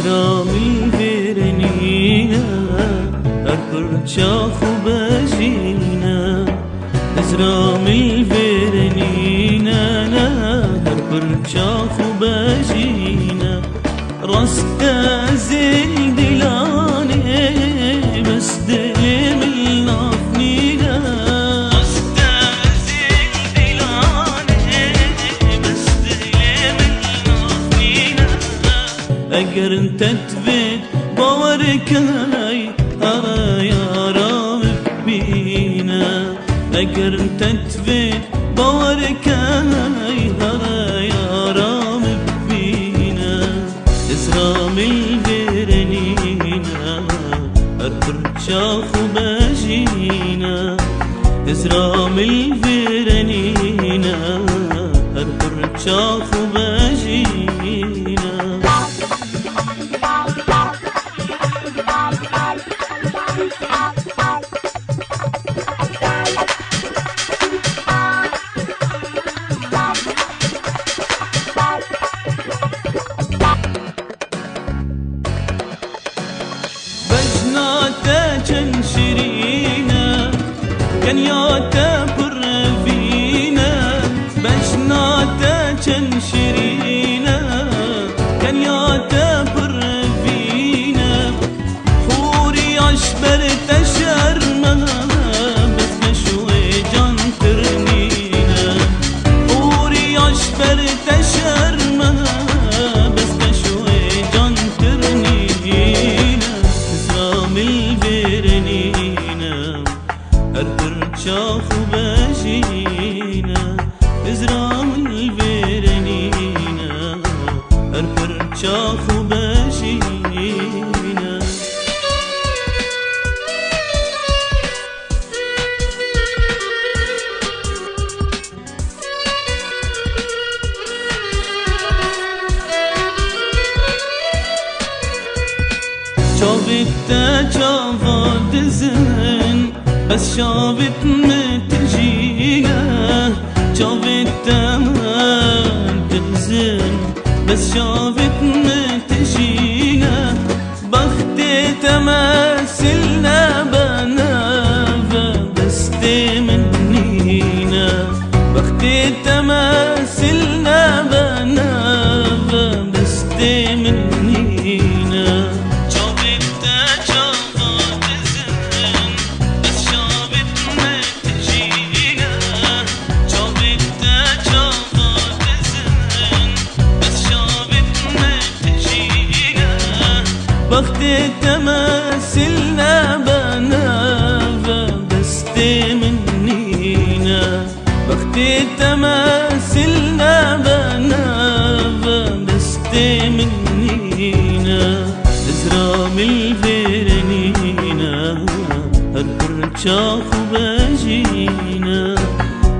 زرامي فرنينا أركرشا خبازينا زرامي فرنينا أركرشا خبازينا راستا زين دلاني بس دلم النافنينا راستا زين دلاني بس دلم النافنينا اگر انت تفيد باورك هاي ارى يا رام بينا اگر انت تفيد باورك هاي ارى يا رام بينا زرام الفرنينا اركرشا خبازينا زرام الفرنينا اركرشا خبازينا بجناتا كان شرينا كان ياتا برفينا بجناتا كان شرينا كان ياتا برفينا حوري عشبر تشرنا بس بشوي جان ترنينا حوري عشبر تشرنا بس بشوي جان ترنينا زرام الفرنينا أركرشا خبازينا زرام الفرنينا أركرشا خبازينا شافت شافت زين بس شافت متجينا شافت زين بس شافت متجينا بختي تماثلنا بنافة بس تمنينا بختي تماثلنا بنافة بس تمنينا بختي تماثلنا بنافة بس تمنينا بختي تماثلنا بنافة بس تمنينا زرام الفرنينا أركرشا خبازينا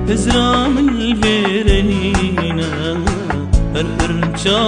زرام الفرنينا أركرشا